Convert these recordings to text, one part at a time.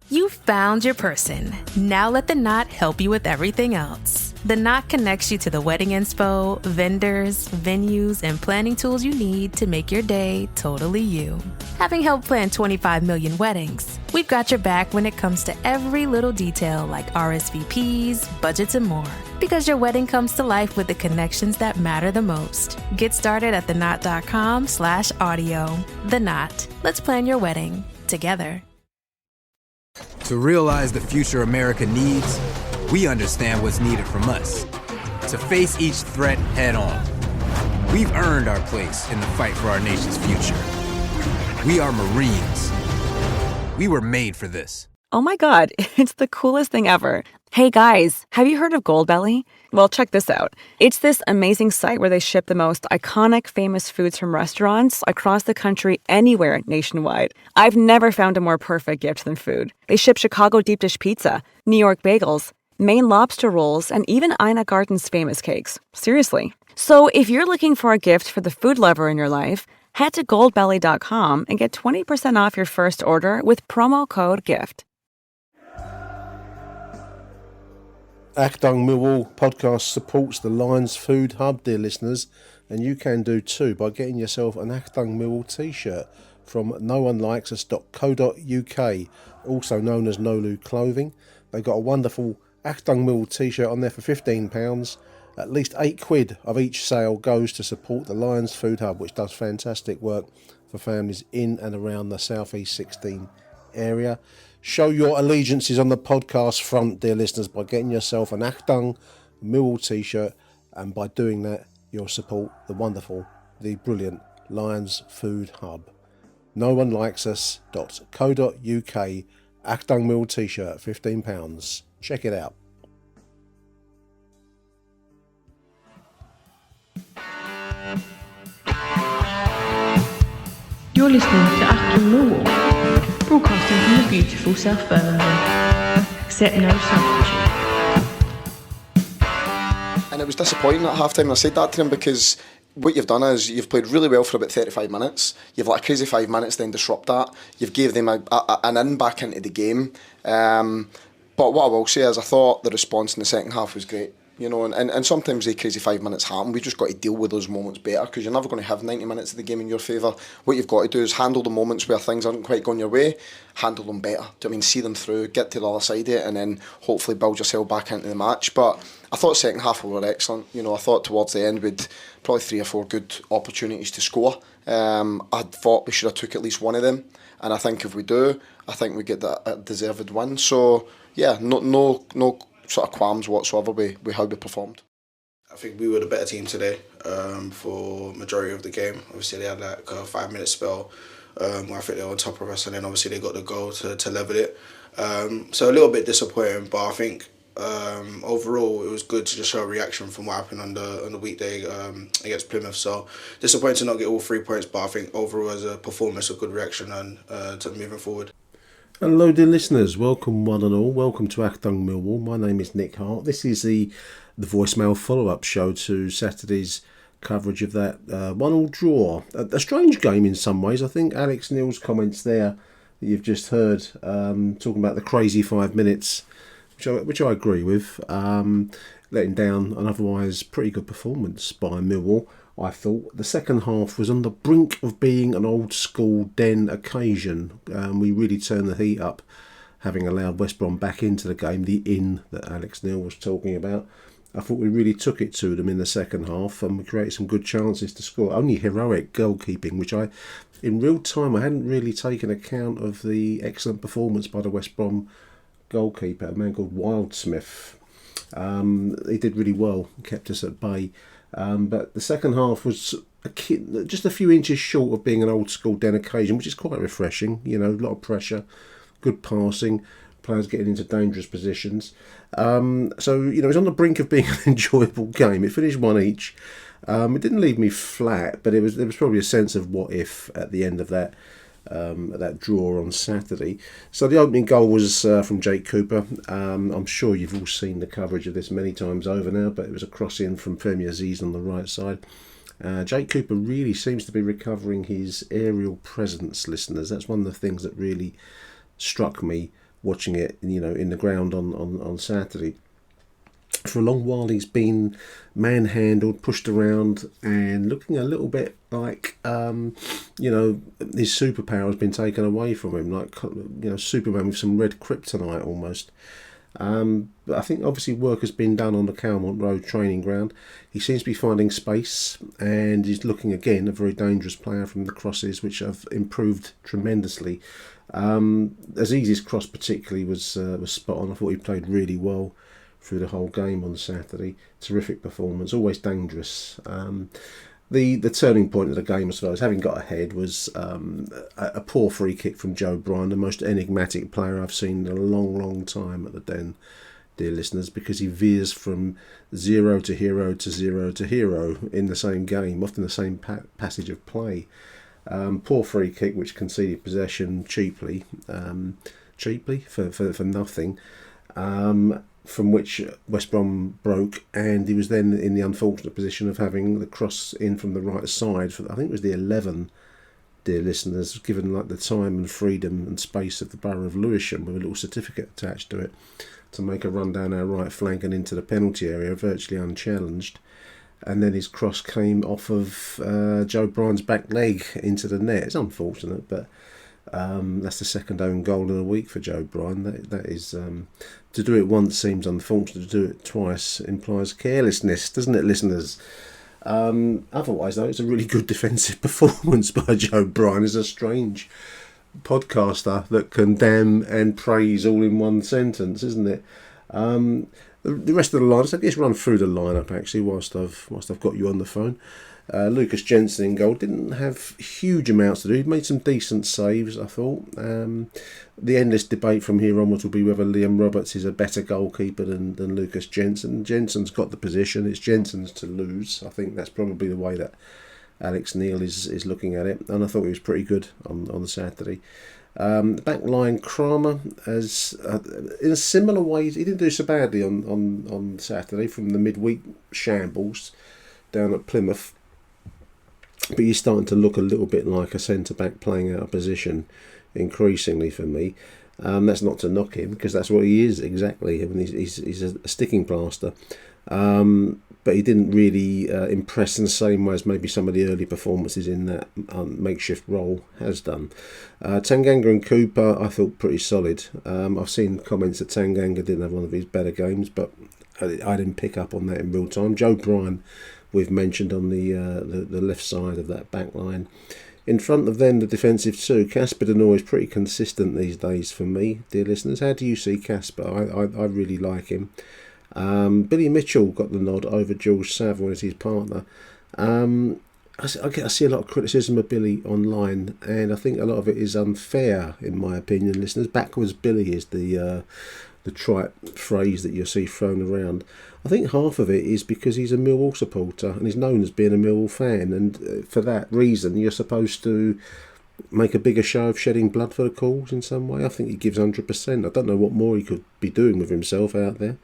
You found your person. Now let the Knot help you with everything else. The Knot connects you to the wedding inspo, vendors, venues, and planning tools you need to make your day totally you. Having helped plan 25 million weddings, we've got your back when it comes to every little detail like RSVPs, budgets, and more. Because your wedding comes to life with the connections that matter the most. Get started at theknot.com/audio. The Knot. Let's plan your wedding together. To realize the future America needs, we understand what's needed from us. To face each threat head on. We've earned our place in the fight for our nation's future. We are Marines. We were made for this. Oh my God, it's the coolest thing ever. Hey guys, have you heard of Goldbelly? Well, check this out. It's this amazing site where they ship the most iconic, famous foods from restaurants across the country, anywhere nationwide. I've never found a more perfect gift than food. They ship Chicago deep dish pizza, New York bagels, Maine lobster rolls, and even Ina Garten's famous cakes. Seriously. So if you're looking for a gift for the food lover in your life, head to goldbelly.com and get 20% off your first order with promo code GIFT. Achtung Millwall podcast supports the Lions Food Hub, dear listeners, and you can do too by getting yourself an Achtung Millwall t-shirt from noonelikes.co.uk, also known as Nolu Clothing. They've got a wonderful Achtung Millwall t-shirt on there for £15. At least £8 of each sale goes to support the Lions Food Hub, which does fantastic work for families in and around the South East 16 area. Show your allegiances on the podcast front, dear listeners, by getting yourself an Achtung Millwall t-shirt, and by doing that, you'll support the wonderful, the brilliant Lions Food Hub. Noonelikes.co.uk, Achtung Millwall t-shirt, £15. Check it out. You're listening to Achtung Millwall, broadcasting from the beautiful South Birmingham. Accept no substitute. And it was disappointing at half time, and I said that to him because what you've done is you've played really well for about 35 minutes. You've let a crazy 5 minutes then disrupt that. You've gave them an in back into the game. But what I will say is I thought the response in the second half was great. You know, and sometimes the crazy 5 minutes happen. We've just got to deal with those moments better, because you're never going to have 90 minutes of the game in your favour. What you've got to do is handle the moments where things aren't quite going your way, handle them better. Do you know what I mean? See them through, get to the other side of it, and then hopefully build yourself back into the match. But I thought second half we were excellent. You know, I thought towards the end we'd probably 3 or 4 good opportunities to score. I thought we should have took at least one of them, and I think if we do, I think we get that deserved win. So yeah, no sort of qualms whatsoever with how we performed. I think we were the better team today for majority of the game. Obviously they had like a 5-minute spell where I think they were on top of us, and then obviously they got the goal to level it. So a little bit disappointing, but I think overall it was good to just show a reaction from what happened on the weekday against Plymouth. So disappointed to not get all 3 points, but I think overall as a performance, a good reaction and to moving forward. Hello dear listeners, welcome one and all, welcome to Achtung Millwall. My name is Nick Hart. This is the voicemail follow-up show to Saturday's coverage of that 1-1 draw. A strange game in some ways. I think Alex Neil's comments there that you've just heard, talking about the crazy 5 minutes, which I agree with, letting down an otherwise pretty good performance by Millwall. I thought the second half was on the brink of being an old school Den occasion. We really turned the heat up, having allowed West Brom back into the game, the in that Alex Neil was talking about. I thought we really took it to them in the second half, and we created some good chances to score. Only heroic goalkeeping, which in real time I hadn't really taken account of the excellent performance by the West Brom goalkeeper, a man called Wildsmith. He did really well, kept us at bay. But the second half was just a few inches short of being an old school Den occasion, which is quite refreshing. You know, a lot of pressure, good passing, players getting into dangerous positions. So, you know, it was on the brink of being an enjoyable game. It finished 1 each. It didn't leave me flat, but there was probably a sense of what if at the end of that draw on Saturday. So the opening goal was from Jake Cooper. I'm sure you've all seen the coverage of this many times over now, but it was a cross-in from Femi Aziz on the right side. Jake Cooper really seems to be recovering his aerial presence, listeners. That's one of the things that really struck me watching it, in the ground on Saturday. For a long while he's been manhandled, pushed around, and looking a little bit like, his superpower has been taken away from him, like, Superman with some red kryptonite almost. But I think obviously work has been done on the Calmont Road training ground. He seems to be finding space, and he's looking again a very dangerous player from the crosses, which have improved tremendously. Aziz's cross particularly was spot on. I thought he played really well through the whole game on Saturday. Terrific performance, always dangerous. The turning point of the game, I suppose, having got ahead, was a poor free kick from Joe Bryan, the most enigmatic player I've seen in a long, long time at the Den, dear listeners, because he veers from 0 to hero to 0 to hero in the same game, often the same passage of play. Poor free kick, which conceded possession cheaply for nothing. From which West Brom broke, and he was then in the unfortunate position of having the cross in from the right side for, I think it was the 11, dear listeners, given like the time and freedom and space of the Borough of Lewisham, with a little certificate attached to it, to make a run down our right flank and into the penalty area virtually unchallenged. And then his cross came off of Joe Bryan's back leg into the net. It's unfortunate, but that's the second own goal in a week for Joe Bryan. That is, to do it once seems unfortunate. To do it twice implies carelessness, doesn't it, listeners? Otherwise, though, it's a really good defensive performance by Joe Bryan. Is a strange podcaster that can damn and praise all in one sentence, isn't it? The rest of the line, so let's run through the lineup actually whilst I've got you on the phone. Lucas Jensen in goal. Didn't have huge amounts to do. He made some decent saves, I thought. The endless debate from here onwards will be whether Liam Roberts is a better goalkeeper than Lucas Jensen. Jensen's got the position. It's Jensen's to lose. I think that's probably the way that Alex Neil is looking at it. And I thought he was pretty good on Saturday. The back line, Kramer, as in a similar way, he didn't do so badly on Saturday from the midweek shambles down at Plymouth. But he's starting to look a little bit like a centre-back playing out of position increasingly for me. That's not to knock him, because that's what he is exactly. I mean, he's a sticking plaster. But he didn't really impress in the same way as maybe some of the early performances in that makeshift role has done. Tanganga and Cooper, I thought pretty solid. I've seen comments that Tanganga didn't have one of his better games, but I didn't pick up on that in real time. Joe Bryan, we've mentioned on the left side of that back line. In front of them, the defensive two, Casper Denoy is pretty consistent these days for me, dear listeners. How do you see Casper? I really like him. Billy Mitchell got the nod over George Saville as his partner. I see a lot of criticism of Billy online, and I think a lot of it is unfair, in my opinion, listeners. Backwards Billy is the trite phrase that you'll see thrown around. I think half of it is because he's a Millwall supporter and he's known as being a Millwall fan, and for that reason you're supposed to make a bigger show of shedding blood for the cause in some way. I think he gives 100%. I don't know what more he could be doing with himself out there.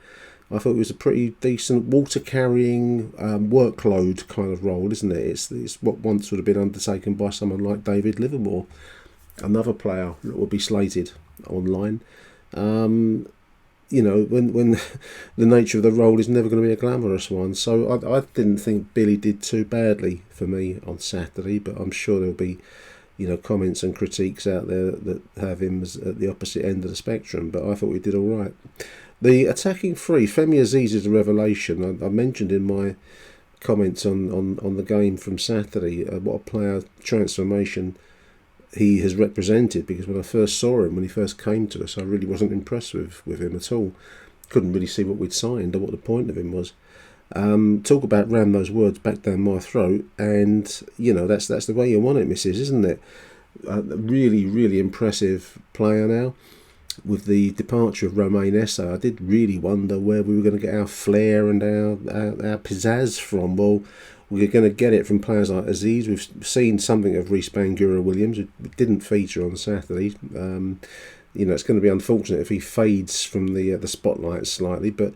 I thought it was a pretty decent water-carrying workload kind of role, isn't it? It's what once would have been undertaken by someone like David Livermore, another player that will be slated online. When the nature of the role is never going to be a glamorous one. So I didn't think Billy did too badly for me on Saturday, but I'm sure there'll be comments and critiques out there that have him as at the opposite end of the spectrum, but I thought we did all right. The attacking three, Femi Aziz is a revelation. I mentioned in my comments on the game from Saturday what a player transformation he has represented, because when I first saw him, when he first came to us, I really wasn't impressed with him at all. Couldn't really see what we'd signed or what the point of him was. Talk about ram those words back down my throat, and that's the way you want it, missus, isn't it? Really, really impressive player now. With the departure of Romain Esse, I did really wonder where we were going to get our flair and our pizzazz from. Well, we're going to get it from players like Aziz. We've seen something of Reece Bangura Williams, who didn't feature on Saturday. It's going to be unfortunate if he fades from the spotlight slightly, but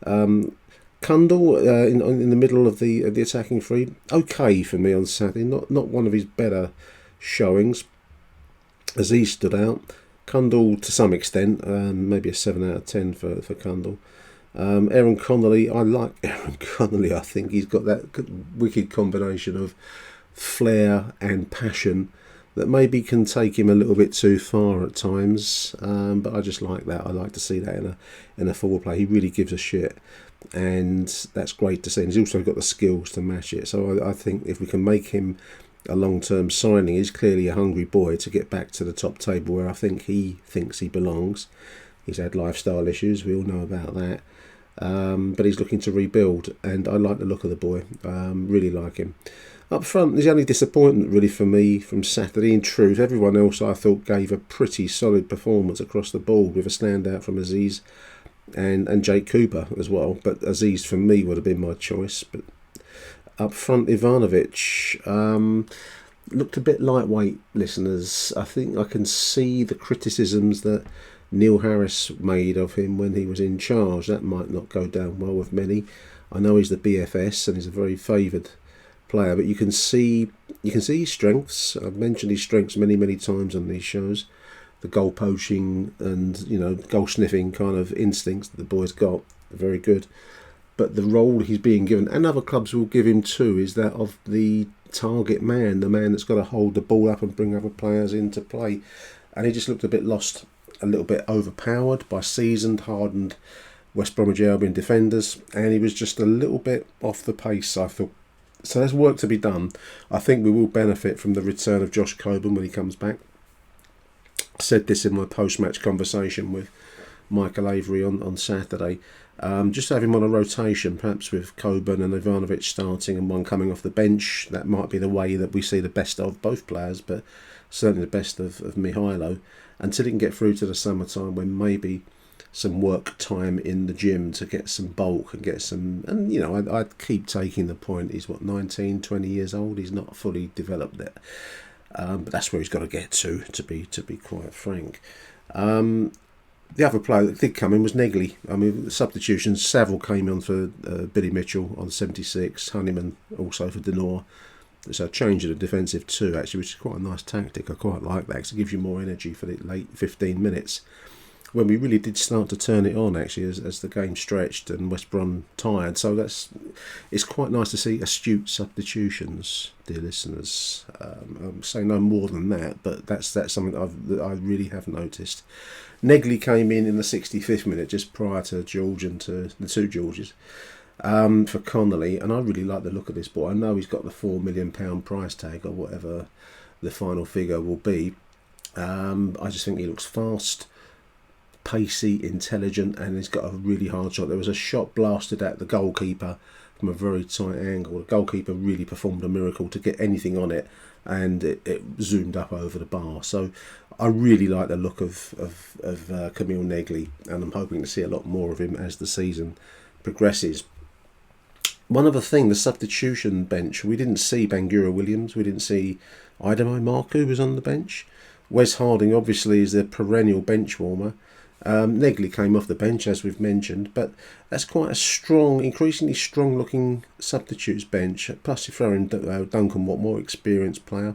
Kundal in the middle of the attacking three, okay for me on Saturday. Not one of his better showings. Aziz stood out. Cundall to some extent, maybe a 7 out of 10 for Cundall. Aaron Connolly, I like Aaron Connolly. I think he's got that wicked combination of flair and passion that maybe can take him a little bit too far at times, but I just like that. I like to see that in a forward play. He really gives a shit, and that's great to see. And he's also got the skills to match it. So I think if we can make him a long-term signing, he's clearly a hungry boy to get back to the top table where I think he thinks he belongs. He's had lifestyle issues, we all know about that, but he's looking to rebuild, and I like the look of the boy. Really like him. Up front, the only disappointment really for me from Saturday, in truth, everyone else I thought gave a pretty solid performance across the board, with a standout from Aziz and Jake Cooper as well. But Aziz for me would have been my choice. But up front, Ivanovic looked a bit lightweight, listeners. I think I can see the criticisms that Neil Harris made of him when he was in charge. That might not go down well with many. I know he's the BFS and he's a very favoured player, but you can see his strengths. I've mentioned his strengths many times on these shows. The goal poaching and goal sniffing kind of instincts that the boy's got are very good. But the role he's being given, and other clubs will give him too, is that of the target man, the man that's got to hold the ball up and bring other players into play. And he just looked a bit lost, a little bit overpowered by seasoned, hardened West Bromwich Albion defenders, and he was just a little bit off the pace, I thought. So there's work to be done. I think we will benefit from the return of Josh Coburn when he comes back. I said this in my post-match conversation with Michael Avery on Saturday. Just have him on a rotation, perhaps with Coburn and Ivanovic starting and one coming off the bench. That might be the way that we see the best of both players, but certainly the best of Mihailo, until he can get through to the summertime when maybe some work time in the gym to get some bulk and get some, and I'd keep taking the point, he's 19, 20 years old, he's not fully developed yet, but that's where he's got to get to be quite frank. The other player that did come in was Negley. I mean, the substitutions, Saville came on for Billy Mitchell on 76, Honeyman also for Denor. So a change in the defensive too, actually, which is quite a nice tactic. I quite like that because it gives you more energy for the late 15 minutes. When we really did start to turn it on, actually, as the game stretched and West Brom tired. So it's quite nice to see astute substitutions, dear listeners. I'm saying no more than that, but that's something that I really have noticed. Negley came in the 65th minute, just prior to George and to the two Georges, for Connolly, and I really like the look of this boy. I know he's got the £4 million price tag or whatever the final figure will be. I just think he looks fast, pacey, intelligent, and he's got a really hard shot. There was a shot blasted at the goalkeeper from a very tight angle. The goalkeeper really performed a miracle to get anything on it, and it zoomed up over the bar. So I really like the look of Camille Negley, and I'm hoping to see a lot more of him as the season progresses. One other thing, the substitution bench. We didn't see Bangura Williams. We didn't see Idemo Marku was on the bench. Wes Harding obviously is the perennial bench warmer. Negley came off the bench, as we've mentioned, but that's quite a strong, increasingly strong-looking substitutes bench. Plus, you throw in Duncan Watt, more experienced player.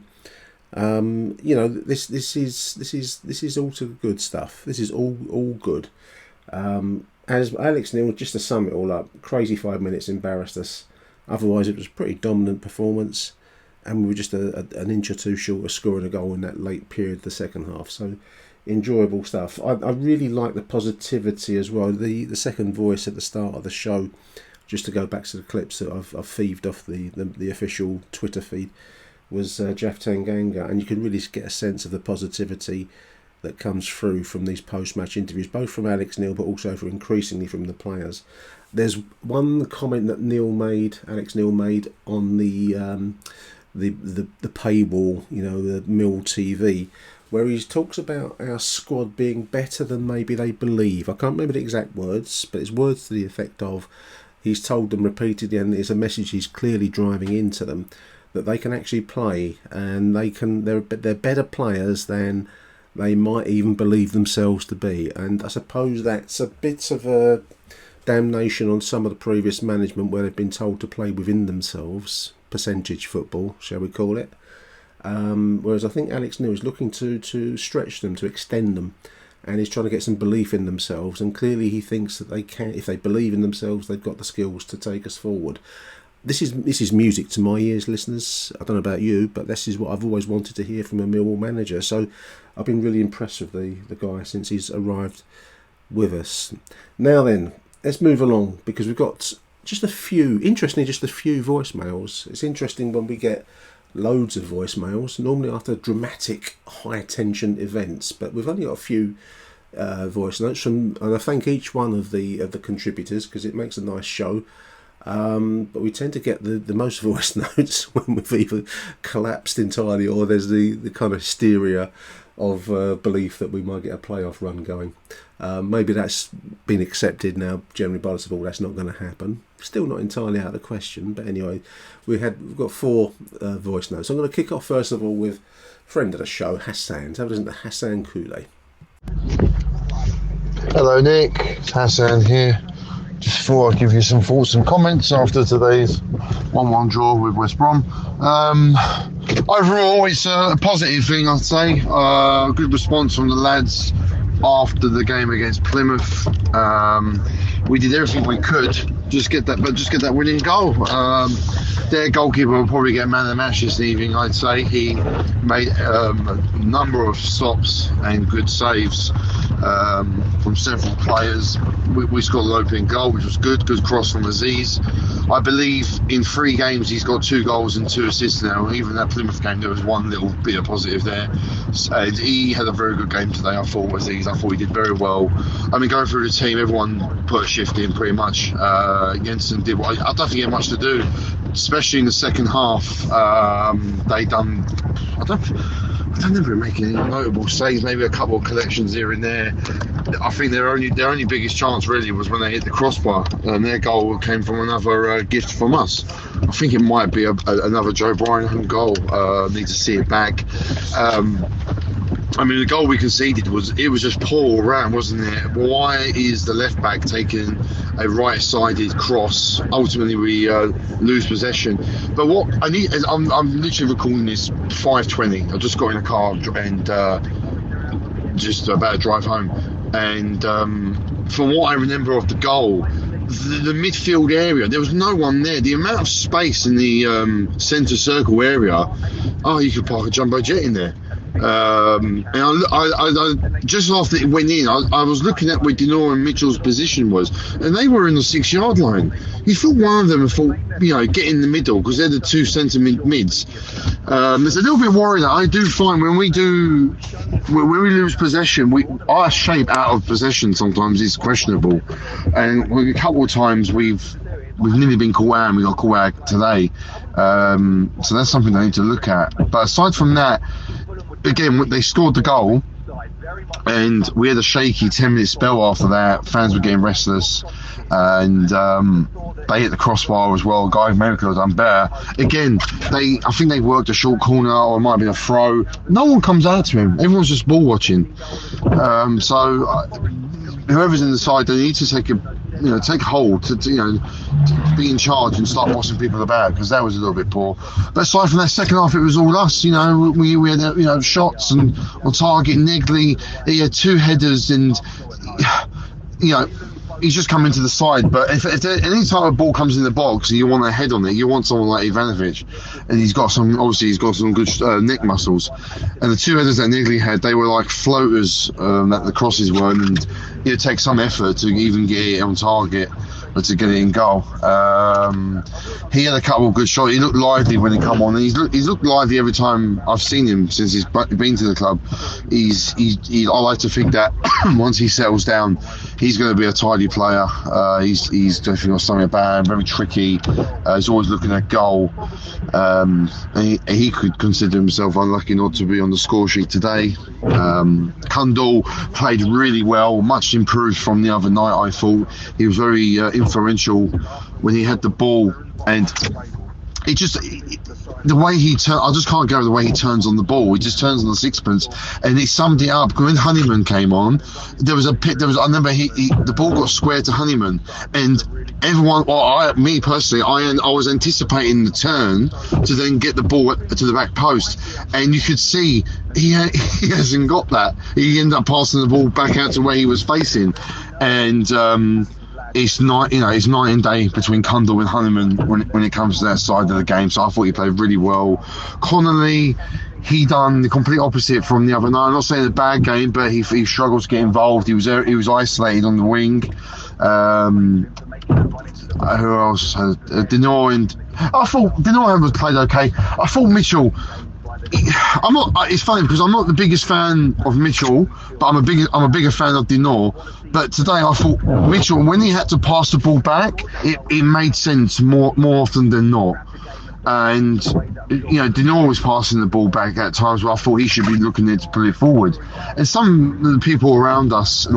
This is all good stuff. This is all good. As Alex Neil, just to sum it all up, crazy 5 minutes embarrassed us. Otherwise, it was a pretty dominant performance, and we were just an inch or two short of scoring a goal in that late period, the second half. So, enjoyable stuff. I really like the positivity as well. The second voice at the start of the show, just to go back to the clips that I've thieved off the official Twitter feed, was Jeff Tanganga, and you can really get a sense of the positivity that comes through from these post-match interviews, both from Alex Neil but also increasingly from the players. There's one comment that Alex Neil made on the paywall, the Mill TV, where he talks about our squad being better than maybe they believe. I can't remember the exact words, but it's words to the effect of, he's told them repeatedly, and it's a message he's clearly driving into them, that they can actually play, and they're better players than they might even believe themselves to be. And I suppose that's a bit of a damnation on some of the previous management where they've been told to play within themselves, percentage football, shall we call it. Whereas I think Alex Neil is looking to stretch them, to extend them, and he's trying to get some belief in themselves. And clearly he thinks that they can, if they believe in themselves, they've got the skills to take us forward. This is music to my ears, listeners. I don't know about you, but this is what I've always wanted to hear from a Millwall manager. So I've been really impressed with the guy since he's arrived with us. Now then, let's move along, because we've got just a few voicemails. It's interesting when we get loads of voicemails, normally after dramatic high tension events, but we've only got a few voice notes from, and I thank each one of the contributors, because it makes a nice show. But we tend to get the most voice notes when we've either collapsed entirely or there's the kind of hysteria of belief that we might get a playoff run going. Maybe that's been accepted now generally by us all. That's not going to happen. Still not entirely out of the question, but anyway, we've got 4 voice notes. I'm going to kick off first of all with friend of the show, Hassan. So isn't Hassan Koulé? Hello Nick, it's Hassan here. Just thought I'd give you some thoughts and comments after today's 1-1 draw with West Brom. Overall, it's a positive thing, I'd say. Good response from the lads after the game against Plymouth. We did everything we could just get that winning goal. Their goalkeeper will probably get man of the match this evening, I'd say. He made a number of stops and good saves from several players. We scored an opening goal, which was good cross from Aziz. I believe in 3 games he's got 2 goals and 2 assists now. Even that Plymouth game, there was one little bit of positive there. And he had a very good game today, I thought, Aziz. I thought he did very well. I mean, going through the team, everyone put a shift in pretty much. Jensen did what I don't think he had much to do, especially in the second half. They done, I don't remember making any notable saves, maybe a couple of collections here and there. I think their only biggest chance really was when they hit the crossbar, and their goal came from another gift from us. I think it might be another Joe Bryan goal. Need to see it back. I mean, the goal we conceded was just poor all round, wasn't it? Why is the left back taking a right-sided cross? Ultimately, we lose possession. But what I need, I'm literally recording this 5:20. I just got in a car and just about to drive home. And from what I remember of the goal, the midfield area, there was no one there. The amount of space in the centre circle area, you could park a jumbo jet in there. And I just after it went in, I was looking at where Denor and Mitchell's position was, and they were in the 6-yard line. You thought one of them thought, get in the middle, because they're the 2 centre mids. There's a little bit worried that I do find when we lose possession, our shape out of possession sometimes is questionable, and a couple of times we've nearly been caught out, and we got caught out today. So that's something I need to look at. But aside from that, again, they scored the goal, and we had a shaky 10-minute spell after that. Fans were getting restless, and they hit the crossbar as well. Guy maybe could have done better. Again, I think they worked a short corner, or it might have been a throw. No one comes out to him. Everyone's just ball watching. So whoever's in the side, they need to take hold to be in charge and start bossing people about, because that was a little bit poor. But aside from that second half, it was all us. We had shots and on target. Negley, he had 2 headers, and he's just come into the side. But if any time a ball comes in the box and you want a head on it, you want someone like Ivanovic, and he's got some good neck muscles. And the 2 headers that Negley had, they were like floaters that the crosses were, and it takes some effort to even get it on target, but to get it in goal. He had a couple of good shots. He looked lively when he come on, and he's looked lively every time I've seen him since he's been to the club. I like to think that once he settles down, he's going to be a tidy player. He's definitely got something about him, very tricky. He's always looking at goal. And he could consider himself unlucky not to be on the score sheet today. Kundal played really well, much improved from the other night. I thought he was very influential when he had the ball, and the way he turns, I just can't go with the way he turns on the ball. He just turns on the sixpence, and he summed it up. When Honeyman came on, there was a pit. I remember the ball got squared to Honeyman, and everyone, me personally, I was anticipating the turn to then get the ball to the back post, and you could see he hasn't got that. He ended up passing the ball back out to where he was facing, and it's night and day between Kundal and Honeyman when it comes to that side of the game. So I thought he played really well. Connolly, he done the complete opposite from the other night. I'm not saying a bad game, but he struggled to get involved. He was isolated on the wing. Who else? Denor, and I thought Denor was played okay. I thought Mitchell. I'm not. It's funny because I'm not the biggest fan of Mitchell, but I'm a bigger fan of Denor. But today I thought Mitchell, when he had to pass the ball back, it made sense more often than not. And Denor was passing the ball back at times where I thought he should be looking there to pull it forward. And some of the people around us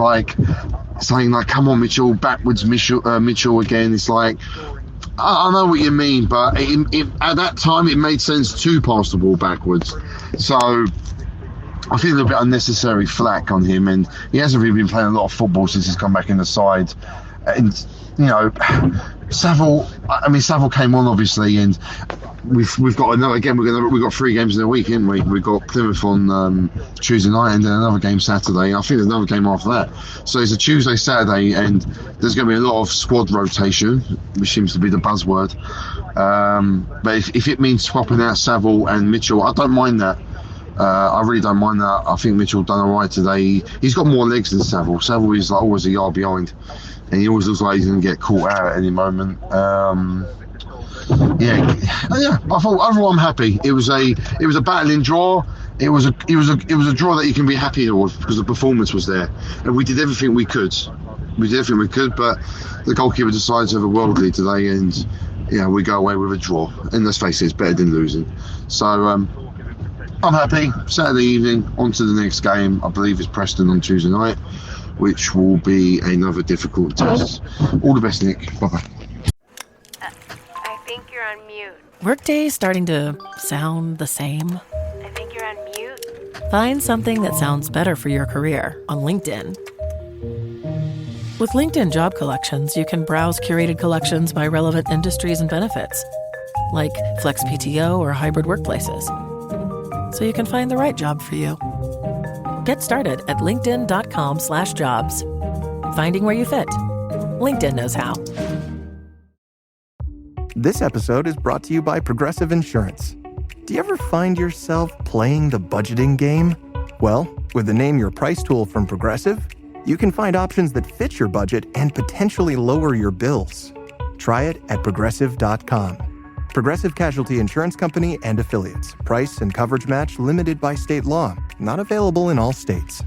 saying "Come on, Mitchell, backwards, Mitchell again." It's like, I know what you mean, but at that time it made sense to pass the ball backwards. So I feel a bit unnecessary flack on him, and he hasn't really been playing a lot of football since he's come back in the side. And Saville came on obviously, and we've got another again. We've got 3 games in a week, haven't we? We've got Plymouth on Tuesday night, and then another game Saturday. I think there's another game after that. So it's a Tuesday, Saturday, and there's going to be a lot of squad rotation, which seems to be the buzzword. But if it means swapping out Saville and Mitchell, I don't mind that. I really don't mind that. I think Mitchell done all right today. He's got more legs than Saville. Saville is always a yard behind, and he always looks like he's going to get caught out at any moment. I thought overall I'm happy. It was a battling draw. It was a draw that you can be happy with because the performance was there, and we did everything we could. But the goalkeeper decided to have a worldly today, and we go away with a draw. And let's face it, it's better than losing. So I'm happy. Saturday evening, on to the next game. I believe it's Preston on Tuesday night, which will be another difficult test. All the best, Nick. Bye-bye. I think you're on mute. Workday starting to sound the same? I think you're on mute. Find something that sounds better for your career on LinkedIn. With LinkedIn Job Collections, you can browse curated collections by relevant industries and benefits, like flex PTO or hybrid workplaces, so you can find the right job for you. Get started at linkedin.com/jobs. Finding where you fit. LinkedIn knows how. This episode is brought to you by Progressive Insurance. Do you ever find yourself playing the budgeting game? Well, with the Name Your Price tool from Progressive, you can find options that fit your budget and potentially lower your bills. Try it at progressive.com. Progressive Casualty Insurance Company and Affiliates. Price and coverage match limited by state law. Not available in all states.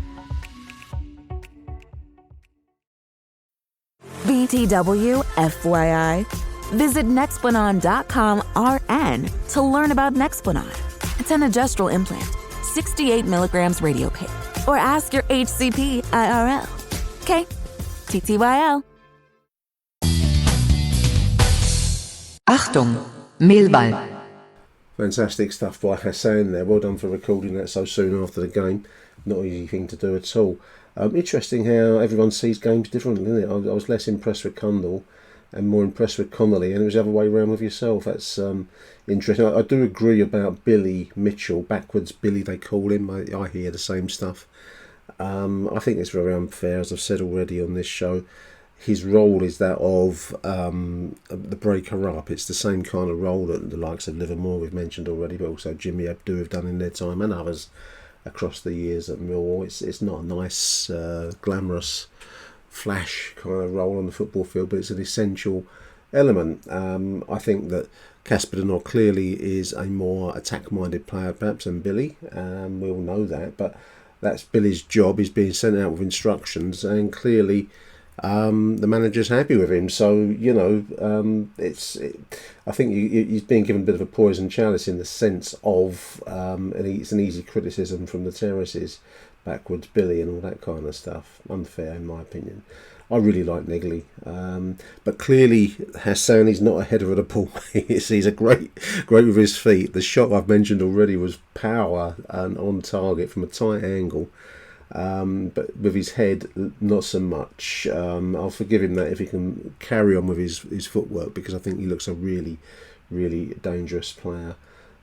BTW FYI. Visit Nexplanon.com RN to learn about Nexplanon. It's an adjustral implant, 68 milligrams radio pain. Or ask your HCP IRL. Okay, TTYL. Achtung, Millwall. Fantastic stuff by Hassan there. Well done for recording that so soon after the game. Not an easy thing to do at all. Interesting how everyone sees games differently, isn't it? I was less impressed with Kundal and more impressed with Connolly, and it was the other way around with yourself. That's interesting. I do agree about Billy Mitchell, backwards Billy they call him. I hear the same stuff. I think it's very unfair, as I've said already on this show. His role is that of the breaker up. It's the same kind of role that the likes of Livermore we've mentioned already, but also Jimmy Abdu have done in their time, and others across the years at Millwall. It's not a nice, glamorous, flash kind of role on the football field, but it's an essential element. I think that Casper Denor clearly is a more attack-minded player perhaps than Billy. We all know that, but that's Billy's job. He's being sent out with instructions, and clearly the manager's happy with him. So I think he's being given a bit of a poison chalice in the sense of, and it's an easy criticism from the terraces, backwards Billy and all that kind of stuff. Unfair in my opinion. I really like Negley, but clearly Hassani's not a header of the ball. He's a great with his feet. The shot I've mentioned already was power and on target from a tight angle, but with his head, not so much. I'll forgive him that if he can carry on with his footwork, because I think he looks a really, really dangerous player.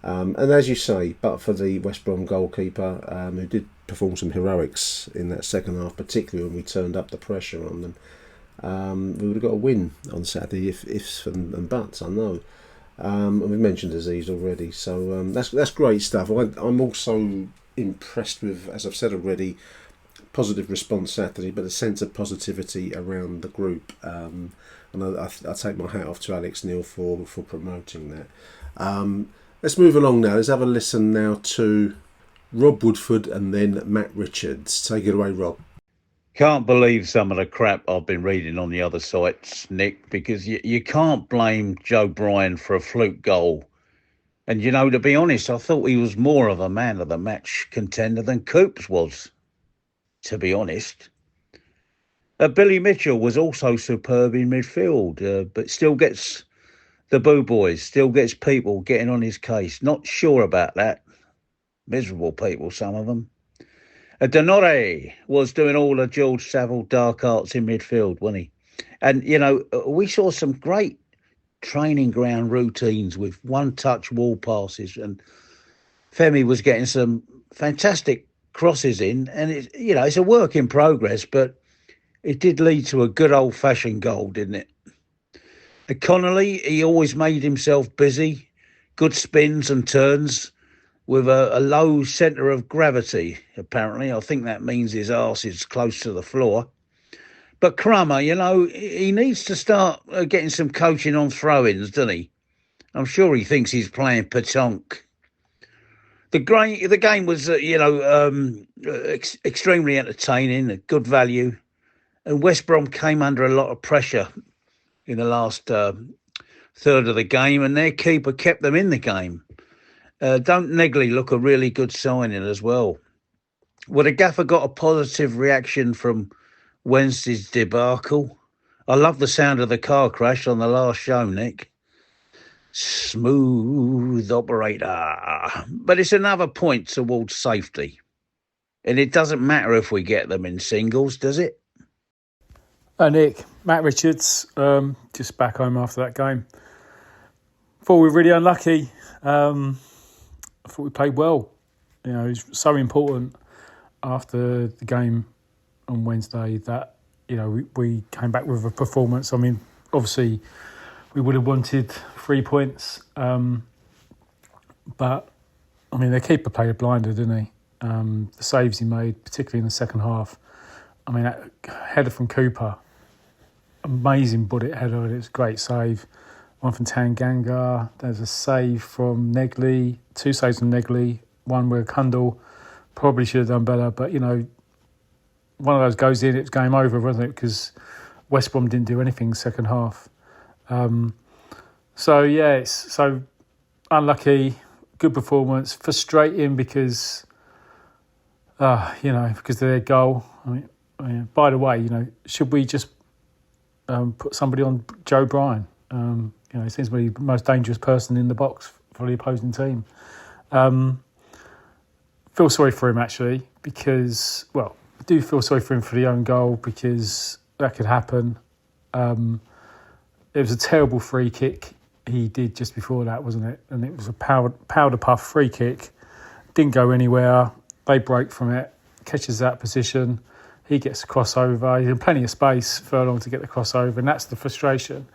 And as you say, but for the West Brom goalkeeper, who did perform some heroics in that second half, particularly when we turned up the pressure on them, we would have got a win on Saturday, ifs and buts, I know. And we've mentioned Aziz already, so that's great stuff. I'm also impressed with, as I've said already, positive response Saturday, but a sense of positivity around the group. And I take my hat off to Alex Neil for promoting that. Let's move along now. Let's have a listen now to Rob Woodford and then Matt Richards. Take it away, Rob. Can't believe some of the crap I've been reading on the other sites, Nick, because you can't blame Joe Bryan for a fluke goal. And, to be honest, I thought he was more of a man of the match contender than Coops was, to be honest. Billy Mitchell was also superb in midfield, but still gets the boo boys, still gets people getting on his case. Not sure about that. Miserable people, some of them. Donore was doing all the George Savile dark arts in midfield, wasn't he? And, we saw some great training ground routines with one-touch wall passes, and Femi was getting some fantastic crosses in, and it's a work in progress, but it did lead to a good old-fashioned goal, didn't it? Connolly, he always made himself busy, good spins and turns with a low centre of gravity, apparently. I think that means his arse is close to the floor. But Crummer, he needs to start getting some coaching on throw-ins, doesn't he? I'm sure he thinks he's playing petanque. The game was, extremely entertaining, a good value. And West Brom came under a lot of pressure in the last third of the game, and their keeper kept them in the game. Don't Negley look a really good signing as well? Well, the gaffer got a positive reaction from Wednesday's debacle. I love the sound of the car crash on the last show, Nick. Smooth operator. But it's another point towards safety. And it doesn't matter if we get them in singles, does it? Nick, Matt Richards, just back home after that game. Thought we were really unlucky. I thought we played well. It was so important after the game on Wednesday that, we came back with a performance. I mean, obviously, we would have wanted 3 points. But, I mean, their keeper played a blinder, didn't he? The saves he made, particularly in the second half. I mean, that header from Cooper, amazing bullet header. It was a great save. One from Tanganga. There's a save from Negley. 2 saves from Negley. One where Kundal probably should have done better. But, one of those goes in, it's game over, wasn't it? Because West Brom didn't do anything second half. It's so unlucky. Good performance. Frustrating because, because of their goal. I mean, by the way, should we just put somebody on Joe Bryan? He seems to be the most dangerous person in the box for the opposing team. Feel sorry for him, actually, because, I do feel sorry for him for the own goal, because that could happen. It was a terrible free kick he did just before that, wasn't it? And it was a powder puff free kick. Didn't go anywhere. They break from it. Catches that position. He gets a crossover. He's in plenty of space, Furlong, to get the crossover, and that's the frustration.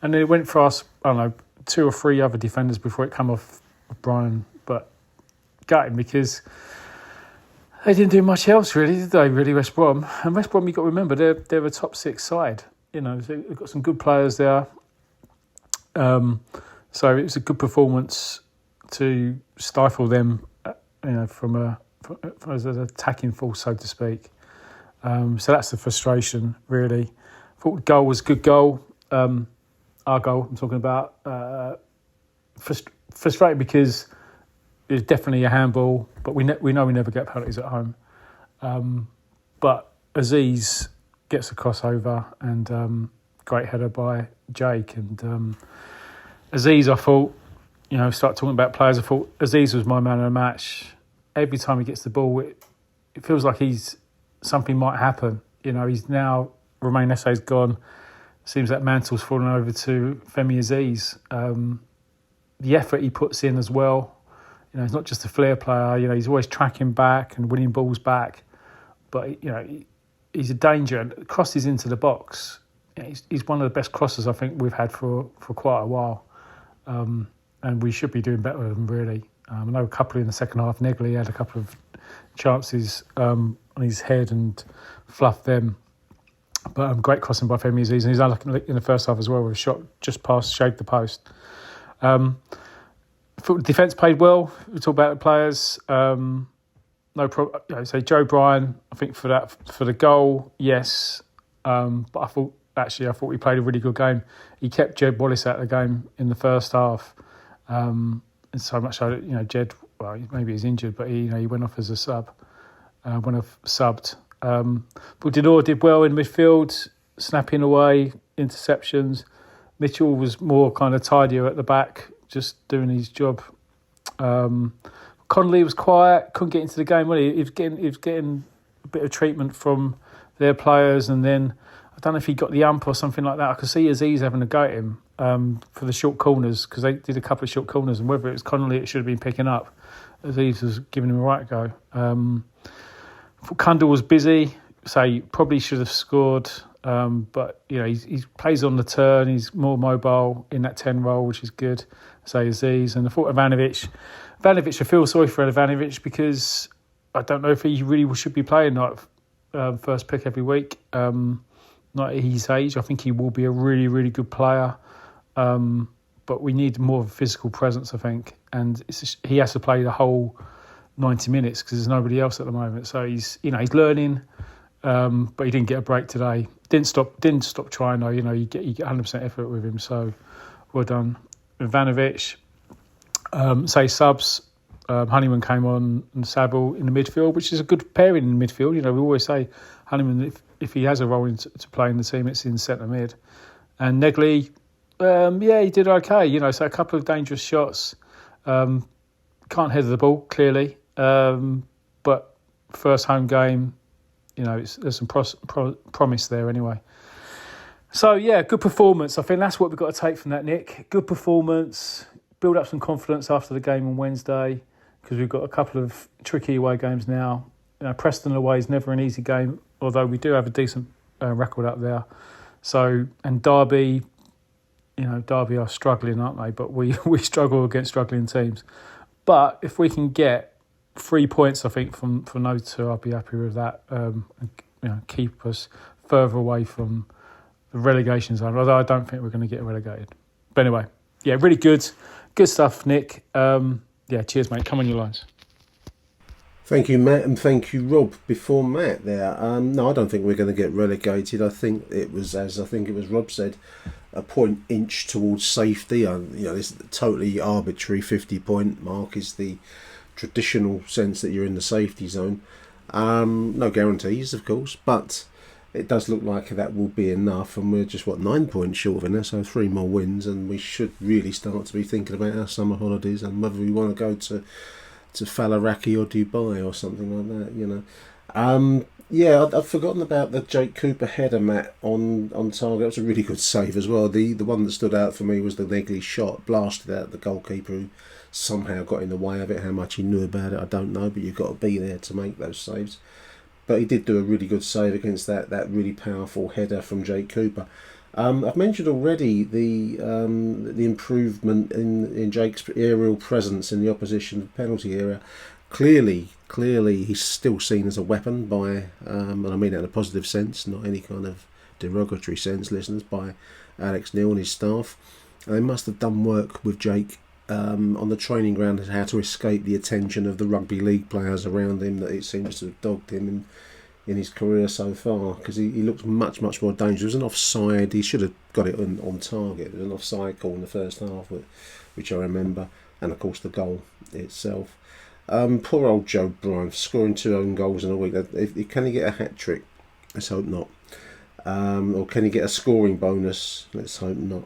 And then it went for us, 2 or 3 other defenders before it came off Bryan, but gutting because they didn't do much else, really, did they, West Brom? And West Brom, you've got to remember, they're a top 6 side. They've got some good players there. So it was a good performance to stifle them, from as an attacking force, so to speak. So that's the frustration, really. I thought the goal was a good goal. Our goal, I'm talking about. Frustrated because it was definitely a handball, but we know we never get penalties at home. But Aziz gets a crossover and great header by Jake. And Aziz, I thought, start talking about players, I thought Aziz was my man of the match. Every time he gets the ball, it feels like something might happen. He's now, Romain Esse's gone. Seems that mantle's fallen over to Femi Aziz. The effort he puts in as well. He's not just a flair player. He's always tracking back and winning balls back. But, he's a danger. And crosses into the box. He's one of the best crossers I think we've had for quite a while. And we should be doing better with him, really. I know a couple in the second half. Negley had a couple of chances on his head and fluffed them. But great crossing by Femi Aziz. And he's unlucky in the first half as well with a shot just past, shaved the post. Defence played well. We talk about the players. No problem. So Joe Bryan, I think for the goal, yes. But I thought he played a really good game. He kept Jed Wallace out of the game in the first half. And so much so that, Jed, well, maybe he's injured, but he went off as a sub. Subbed. Budinor did well in midfield, snapping away interceptions. Mitchell was more kind of tidier at the back, just doing his job. Connolly was quiet, couldn't get into the game. He was getting a bit of treatment from their players, and then I don't know if he got the ump or something like that. I could see Aziz having a go at him for the short corners, because they did a couple of short corners, and whether it was Connolly it should have been picking up. Aziz was giving him a right go. Kundal was busy, so he probably should have scored. But he plays on the turn. He's more mobile in that 10 role, which is good. Say Aziz, and I thought Ivanovic, I feel sorry for Ivanovic because I don't know if he really should be playing first pick every week. Not at his age. I think he will be a really, really good player. But we need more of a physical presence, I think, and he has to play the whole 90 minutes because there's nobody else at the moment. So he's learning, but he didn't get a break today. Didn't stop trying though. You get 100% effort with him. So well done, Ivanovic. Say subs. Honeyman came on and Sabel in the midfield, which is a good pairing in the midfield. We always say Honeyman, if he has a role to play in the team, it's in centre mid. And Negley, he did okay. So a couple of dangerous shots. Can't head the ball clearly. But first home game, there's some promise there anyway. So good performance. I think that's what we've got to take from that, Nick. Good performance. Build up some confidence after the game on Wednesday, because we've got a couple of tricky away games now. Preston away is never an easy game, although we do have a decent record up there. So, and Derby, Derby are struggling, aren't they? But we struggle against struggling teams. But if we can get 3 points, I think, from those two, I'll be happy with that. And, keep us further away from the relegation zone, although I don't think we're going to get relegated. But anyway, really good stuff, Nick. Cheers, mate. Come on your lines. Thank you, Matt, and thank you, Rob. Before Matt there, no, I don't think we're going to get relegated. I think it was, as Rob said, a point inch towards safety. This totally arbitrary 50-point mark is the traditional sense that you're in the safety zone. No guarantees, of course, but it does look like that will be enough, and we're just 9 points short of it, so 3 more wins, and we should really start to be thinking about our summer holidays and whether we want to go to Faliraki or Dubai or something like that. I'd forgotten about the Jake Cooper header, Matt, on target. That was a really good save as well. The one that stood out for me was the Negley shot, blasted out the goalkeeper, who somehow got in the way of it. How much he knew about it, I don't know, but you've got to be there to make those saves. But he did do a really good save against that really powerful header from Jake Cooper. I've mentioned already the improvement in Jake's aerial presence in the opposition penalty area. Clearly, he's still seen as a weapon by, and I mean that in a positive sense, not any kind of derogatory sense, listeners, by Alex Neil and his staff. They must have done work with Jake on the training ground as how to escape the attention of the rugby league players around him that it seems to have dogged him in his career so far, because he looks much, much more dangerous. It was an offside. He should have got it on target. There was an offside call in the first half, which I remember, and of course the goal itself. Poor old Joe Bryan scoring 2 own goals in a week. Can he get a hat-trick? Let's hope not. Or can he get a scoring bonus? Let's hope not.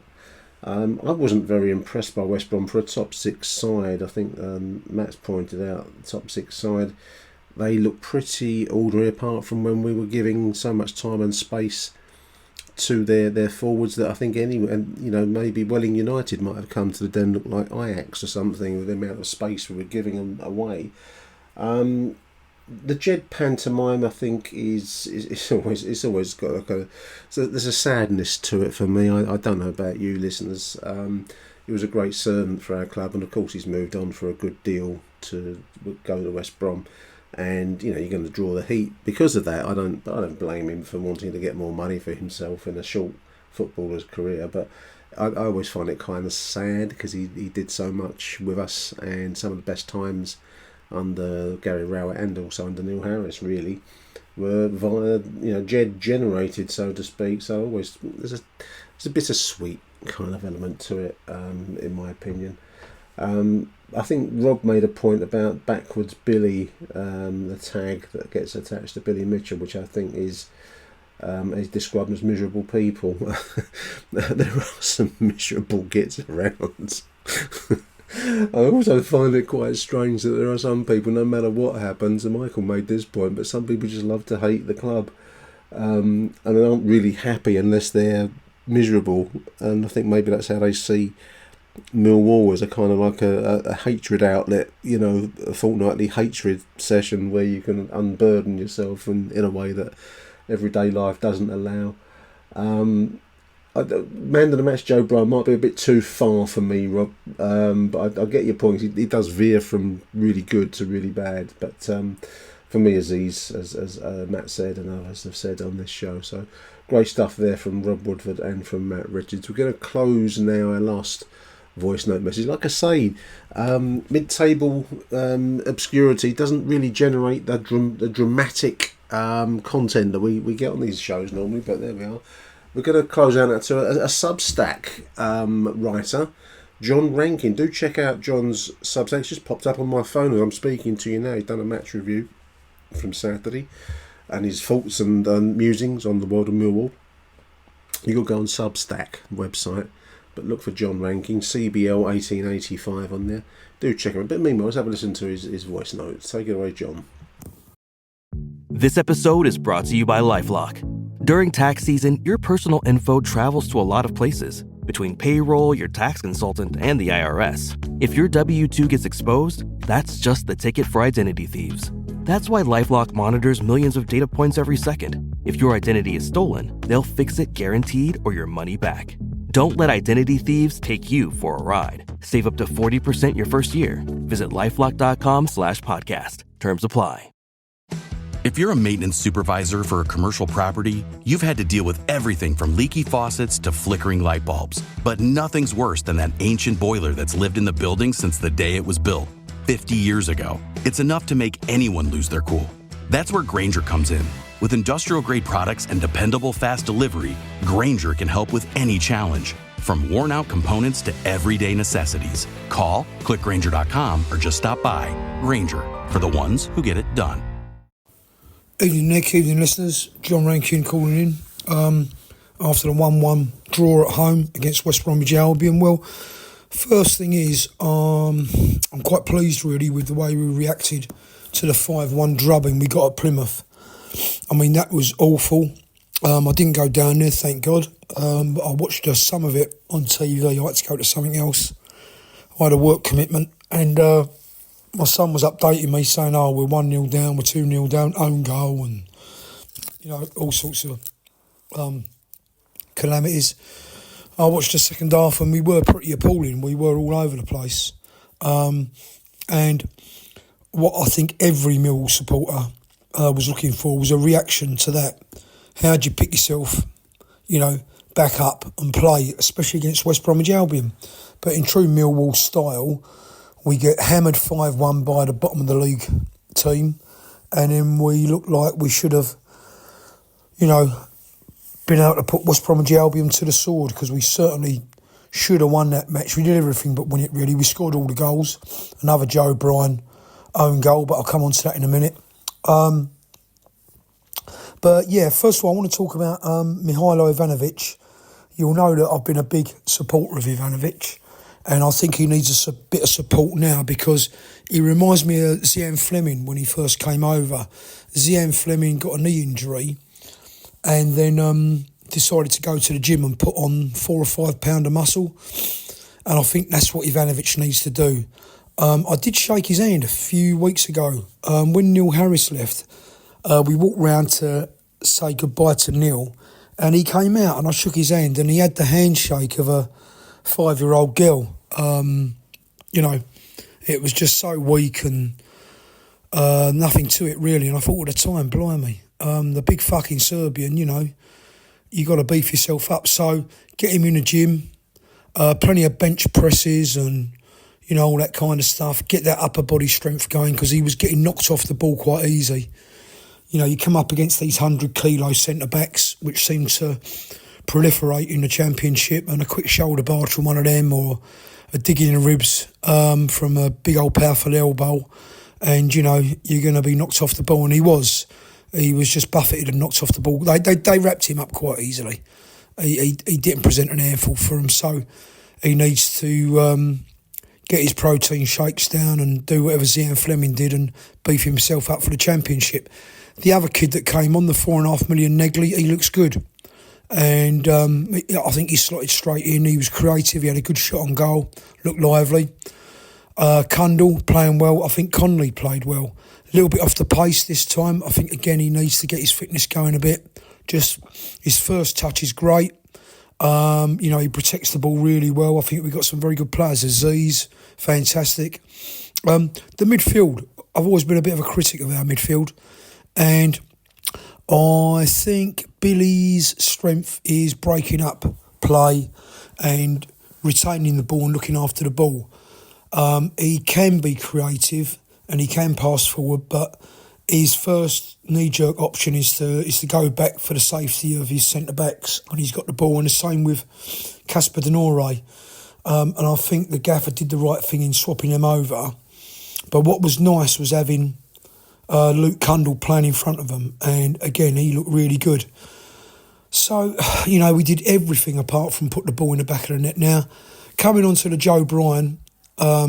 I wasn't very impressed by West Brom for a top 6 side. I think Matt's pointed out the top 6 side. They look pretty ordinary apart from when we were giving so much time and space to their forwards that I think maybe Welling United might have come to the Den look like Ajax or something with the amount of space we were giving them away. The Jed pantomime, I think, is always got there's a sadness to it for me. I don't know about you listeners. He was a great servant for our club, and of course he's moved on for a good deal to go to West Brom. And you're going to draw the heat because of that. I don't blame him for wanting to get more money for himself in a short footballer's career. But I always find it kind of sad because he did so much with us, and some of the best times under Gary Rowett and also under Neil Harris really were via Jed generated, so to speak. So always there's a bittersweet kind of element to it, in my opinion. I think Rob made a point about backwards Billy, the tag that gets attached to Billy Mitchell, which I think is described as miserable people. There are some miserable gets around. I also find it quite strange that there are some people, no matter what happens, and Michael made this point, but some people just love to hate the club, and they aren't really happy unless they're miserable, and I think maybe that's how they see Millwall as a kind of like a hatred outlet, a fortnightly hatred session where you can unburden yourself in a way that everyday life doesn't allow. Man of the match Joe Bryan might be a bit too far for me, Rob, but I get your point. He does veer from really good to really bad, but for me, as Matt said and others have said on this show, so great stuff there from Rob Woodford and from Matt Richards. We're going to close now our last voice note message. Like I say, mid-table obscurity doesn't really generate the dramatic content that we get on these shows normally, but there we are. We're going to close out to a Substack writer, John Rankin. Do check out John's Substack. It's just popped up on my phone as I'm speaking to you now. He's done a match review from Saturday and his thoughts and musings on the world of Millwall. You can go on Substack website, but look for John Rankin, CBL 1885 on there. Do check him out. But meanwhile, let's have a listen to his voice notes. Take it away, John. This episode is brought to you by LifeLock. During tax season, your personal info travels to a lot of places. Between payroll, your tax consultant, and the IRS. If your W-2 gets exposed, that's just the ticket for identity thieves. That's why LifeLock monitors millions of data points every second. If your identity is stolen, they'll fix it guaranteed or your money back. Don't let identity thieves take you for a ride. Save up to 40% your first year. Visit LifeLock.com/podcast. Terms apply. If you're a maintenance supervisor for a commercial property, you've had to deal with everything from leaky faucets to flickering light bulbs. But nothing's worse than that ancient boiler that's lived in the building since the day it was built, 50 years ago. It's enough to make anyone lose their cool. That's where Grainger comes in. With industrial-grade products and dependable fast delivery, Grainger can help with any challenge. From worn-out components to everyday necessities. Call, click Grainger.com, or just stop by. Grainger, for the ones who get it done. Evening Nick, evening listeners, John Rankin calling in after the 1-1 draw at home against West Bromwich Albion. Well, first thing is, I'm quite pleased really with the way we reacted to the 5-1 drubbing we got at Plymouth. I mean, that was awful. I didn't go down there, thank God, but I watched some of it on TV. I had to go to something else. I had a work commitment, and my son was updating me saying, we're 1-0 down, we're 2-0 down, own goal, and, all sorts of calamities. I watched the second half and we were pretty appalling. We were all over the place. And what I think every Millwall supporter was looking for was a reaction to that. How do you pick yourself, back up and play, especially against West Bromwich Albion? But in true Millwall style, we get hammered 5-1 by the bottom of the league team, and then we look like we should have, been able to put West Bromwich Albion to the sword, because we certainly should have won that match. We did everything but win it, really. We scored all the goals. Another Joe Bryan own goal, but I'll come on to that in a minute. But yeah, first of all, I want to talk about Mihailo Ivanovic. You'll know that I've been a big supporter of Ivanovic, and I think he needs a bit of support now because he reminds me of Zian Fleming when he first came over. Zian Fleming got a knee injury and then decided to go to the gym and put on 4 or 5 pound of muscle, and I think that's what Ivanovic needs to do. I did shake his hand a few weeks ago when Neil Harris left. We walked round to say goodbye to Neil, and he came out and I shook his hand and he had the handshake of a 5-year-old girl. It was just so weak and nothing to it really. And I thought at the time, blimey, the big fucking Serbian, you got to beef yourself up. So get him in the gym, plenty of bench presses and, all that kind of stuff. Get that upper body strength going because he was getting knocked off the ball quite easy. You come up against these 100-kilo centre-backs, which seem to proliferate in the Championship, and a quick shoulder barge from one of them or a dig in the ribs from a big old powerful elbow, and, you're going to be knocked off the ball. And he was just buffeted and knocked off the ball. They wrapped him up quite easily. He didn't present an airful for him, so he needs to get his protein shakes down and do whatever Zian Fleming did and beef himself up for the Championship. The other kid that came on, the 4.5 million Negley, he looks good. And I think he slotted straight in. He was creative. He had a good shot on goal. Looked lively. Kundal playing well. I think Conley played well. A little bit off the pace this time. I think, again, he needs to get his fitness going a bit. Just his first touch is great. He protects the ball really well. I think we've got some very good players. Aziz, fantastic. The midfield, I've always been a bit of a critic of our midfield. And I think Billy's strength is breaking up play and retaining the ball and looking after the ball. He can be creative and he can pass forward, but his first knee-jerk option is to go back for the safety of his centre-backs when he's got the ball, and the same with Casper Denore. And I think the gaffer did the right thing in swapping them over. But what was nice was having Luke Kundal playing in front of him, and again he looked really good. So we did everything apart from put the ball in the back of the net. Now, coming on to the Joe Bryan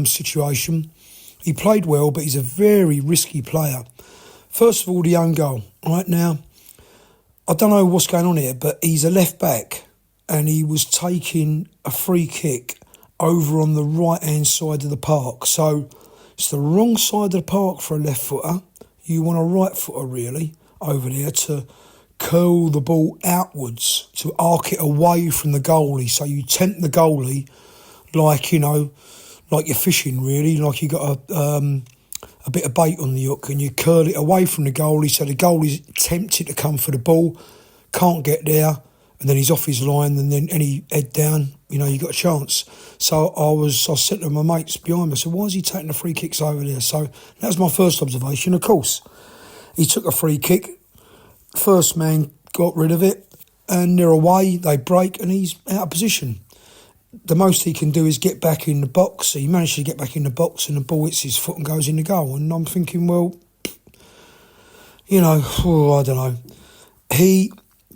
situation, he played well, but he's a very risky player. First of all, the own goal. Right now, I don't know what's going on here, but he's a left back and he was taking a free kick over on the right hand side of the park. So it's the wrong side of the park for a left footer. You want a right footer, really, over there to curl the ball outwards, to arc it away from the goalie. So you tempt the goalie like you're fishing, really, like you got a bit of bait on the hook, and you curl it away from the goalie so the goalie's tempted to come for the ball, can't get there, and then he's off his line, and then any head down, you got a chance. So I said to my mates behind me, I said, why is he taking the free kicks over there? So that was my first observation. Of course, he took a free kick, first man got rid of it, and they're away, they break, and he's out of position. The most he can do is get back in the box. He managed to get back in the box and the ball hits his foot and goes in the goal. And I'm thinking, well, I don't know. He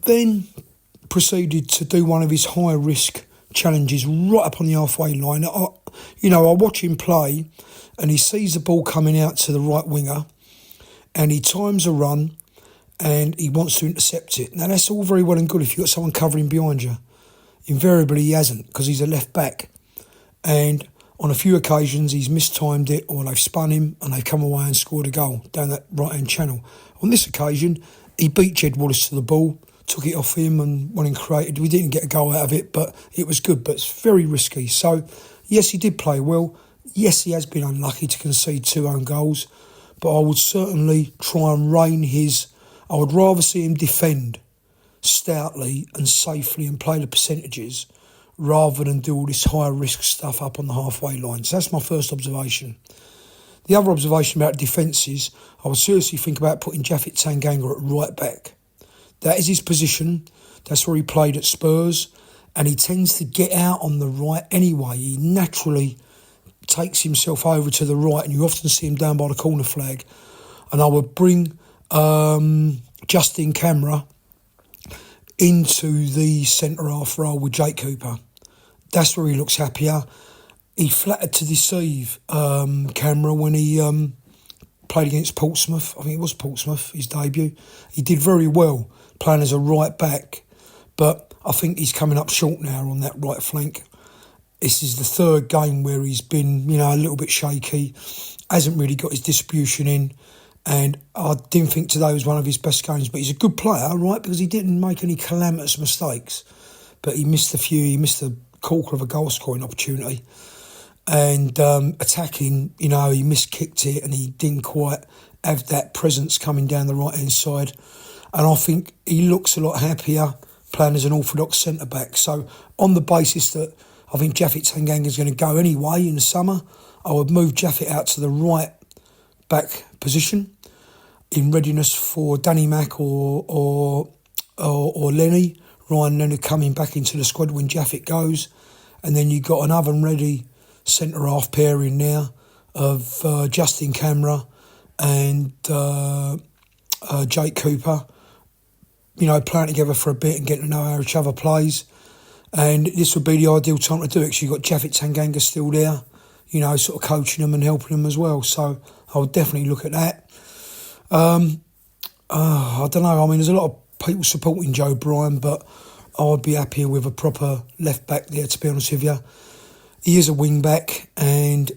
then proceeded to do one of his high-risk challenges right up on the halfway line. I watch him play and he sees the ball coming out to the right winger and he times a run and he wants to intercept it. Now, that's all very well and good if you've got someone covering behind you. Invariably, he hasn't because he's a left back. And on a few occasions, he's mistimed it or they've spun him and they've come away and scored a goal down that right-hand channel. On this occasion, he beat Jed Wallace to the ball, took it off him and went and created. We didn't get a goal out of it, but it was good, but it's very risky. So, yes, he did play well. Yes, he has been unlucky to concede 2 own goals, but I would certainly try and rein I would rather see him defend stoutly and safely and play the percentages rather than do all this high risk stuff up on the halfway line. So that's my first observation. The other observation about defence is I would seriously think about putting Japhet Tanganga at right back. That is his position. That's where he played at Spurs, and he tends to get out on the right anyway. He naturally takes himself over to the right, and you often see him down by the corner flag. And I would bring Justin Camera into the centre half role with Jake Cooper. That's where he looks happier. He flattered to deceive Camera when he played against Portsmouth. I think it was Portsmouth, his debut. He did very well playing as a right back, but I think he's coming up short now on that right flank. This is the third game where he's been, a little bit shaky, hasn't really got his distribution in, and I didn't think today was one of his best games. But he's a good player, right, because he didn't make any calamitous mistakes, but he missed a few. He missed a corker of a goal scoring opportunity, and attacking, he miskicked it, and he didn't quite have that presence coming down the right hand side. And I think he looks a lot happier playing as an orthodox centre back. So on the basis that I think Jaffet Tanganga's going to go anyway in the summer, I would move Jaffet out to the right back position in readiness for Danny Mack or Lenny. Ryan Leonard coming back into the squad when Jaffet goes. And then you've got an oven-ready centre-half pairing now of Justin Camera and Jake Cooper, playing together for a bit and getting to know how each other plays. And this would be the ideal time to do it, because you've got Jaffet Tanganga still there, sort of coaching them and helping them as well. So I would definitely look at that. I don't know. I mean, there's a lot of people supporting Joe Bryan, but I would be happier with a proper left back there, to be honest with you. He is a wing back, and,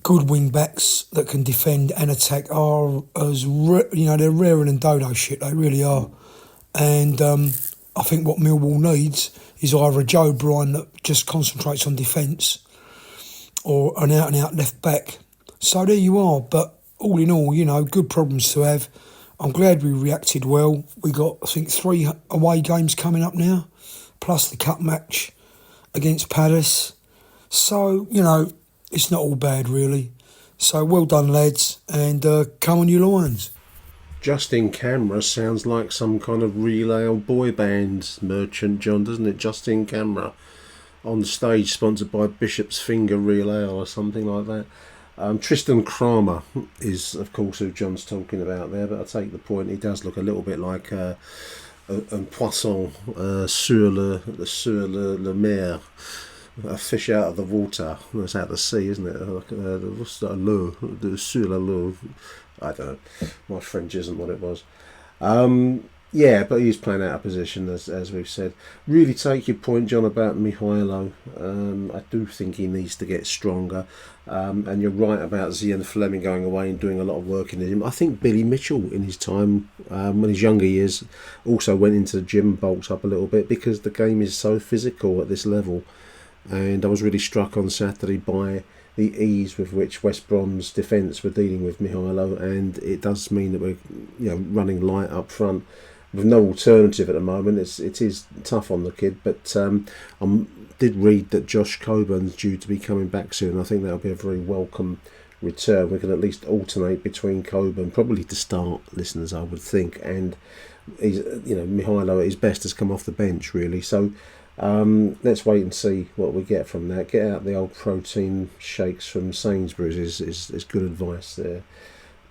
good wing backs that can defend and attack are they're rarer than dodo shit. They really are. And I think what Millwall needs is either a Joe Bryan that just concentrates on defence, or an out-and-out left back. So there you are. But all in all, good problems to have. I'm glad we reacted well. We got, I think, 3 away games coming up now, plus the cup match against Palace. So, it's not all bad, really. So well done, lads, and come on, you Lions. Justin Camera sounds like some kind of relay or boy band merchant, John, doesn't it? Justin Camera on stage, sponsored by Bishop's Finger Relay or something like that. Tristan Kramer is, of course, who John's talking about there, but I take the point. He does look a little bit like un poisson sur le mer, a fish out of the water. That's out of the sea, isn't it? What's that? Sur l'eau. I don't know. My French isn't what it was. Yeah, but he's playing out of position, as we've said. Really take your point, John, about Mihailo. I do think he needs to get stronger. And you're right about Zian Fleming going away and doing a lot of work in him. I think Billy Mitchell, in his time, when his younger years, also went into the gym and bulked up a little bit, because the game is so physical at this level. And I was really struck on Saturday by the ease with which West Brom's defence were dealing with Mihailo, and it does mean that we're running light up front with no alternative at the moment. It is tough on the kid, but I did read that Josh Coburn's due to be coming back soon. I think that'll be a very welcome return. We can at least alternate between Coburn, probably to start, listeners, I would think, and Mihailo at his best has come off the bench, really. So let's wait and see what we get from that. Get out the old protein shakes from Sainsbury's is good advice there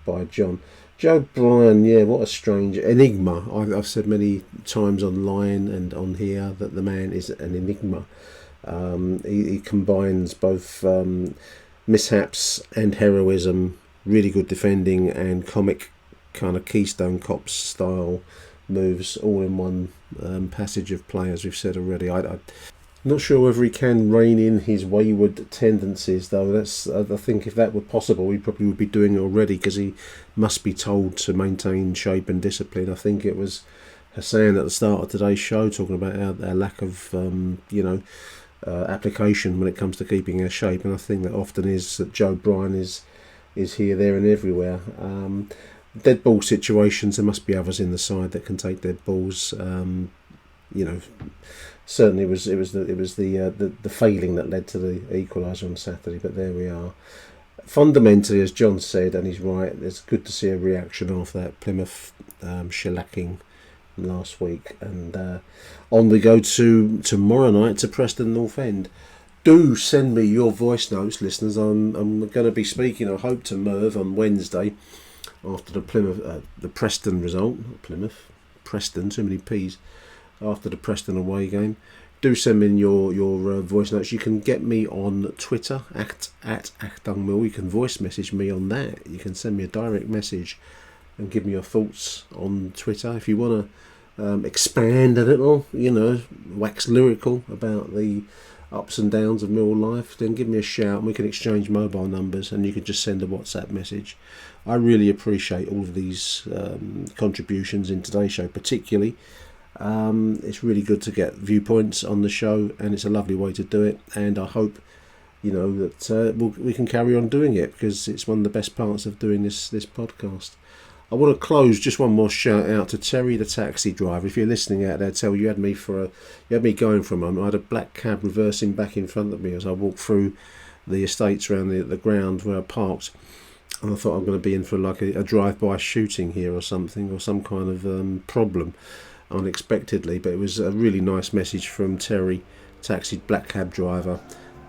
by John. Joe Bryan, yeah, what a strange enigma. I've said many times online and on here that the man is an enigma. He combines both mishaps and heroism, really good defending, and comic kind of Keystone Cops style moves all in one passage of play, as we've said already. I'm not sure whether he can rein in his wayward tendencies, though. I think if that were possible, he probably would be doing it already, because he must be told to maintain shape and discipline. I think it was Hassan at the start of today's show talking about our lack of application when it comes to keeping our shape, and I think that often is that Joe Bryan is here, there and everywhere. Dead ball situations, there must be others in the side that can take dead balls. Certainly it was the failing that led to the equaliser on Saturday, but there we are. Fundamentally, as John said, and he's right, it's good to see a reaction after that Plymouth shellacking last week, and on we go to tomorrow night to Preston North End. Do send me your voice notes, listeners. I'm going to be speaking, I hope, to Merv on Wednesday after the Preston result. Not Plymouth, Preston, too many P's. After the Preston away game. Do send me in your voice notes. You can get me on Twitter at achtungmillwall. You can voice message me on that. You can send me a direct message and give me your thoughts on Twitter. If you want to expand a little, wax lyrical about the ups and downs of Millwall life, then give me a shout and we can exchange mobile numbers and you can just send a WhatsApp message. I really appreciate all of these contributions in today's show particularly. It's really good to get viewpoints on the show and it's a lovely way to do it, and I hope that we can carry on doing it because it's one of the best parts of doing this podcast. I want to close, just one more shout out to Terry the taxi driver. If you're listening out there, you had me going for a moment. I had a black cab reversing back in front of me as I walked through the estates around the ground where I parked, and I thought I'm going to be in for like a drive-by shooting here or something, or some kind of problem unexpectedly. But it was a really nice message from Terry, taxi black cab driver,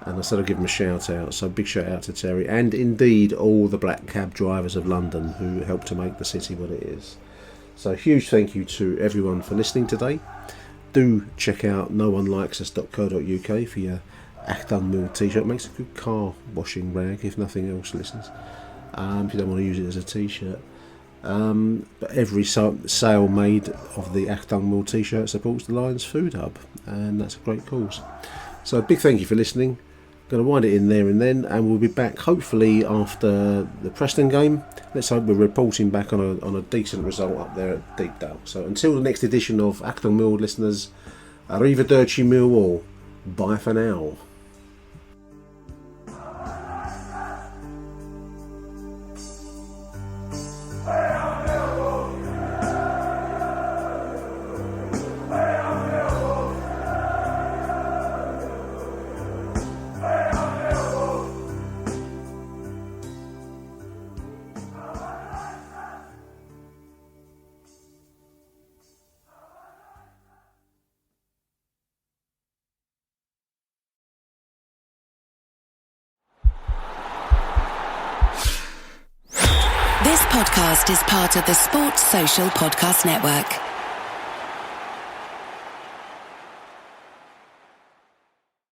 and I said I'd give him a shout out. So big shout out to Terry, and indeed all the black cab drivers of London who helped to make the city what it is. So huge thank you to everyone for listening today. Do check out noonelikes.co.uk for your Achtung Millwall t-shirt. It makes a good car washing rag if nothing else, listeners, if you don't want to use it as a t-shirt. But every sale made of the Achtung Millwall t-shirt supports the Lions Food Hub, and that's a great cause. So a big thank you for listening. Going to wind it in there and then, and we'll be back hopefully after the Preston game. Let's hope we're reporting back on a decent result up there at Deepdale. So until the next edition of Achtung Millwall, listeners, Arrivedeci Millwall. Bye for now. This podcast is part of the Sports Social Podcast Network.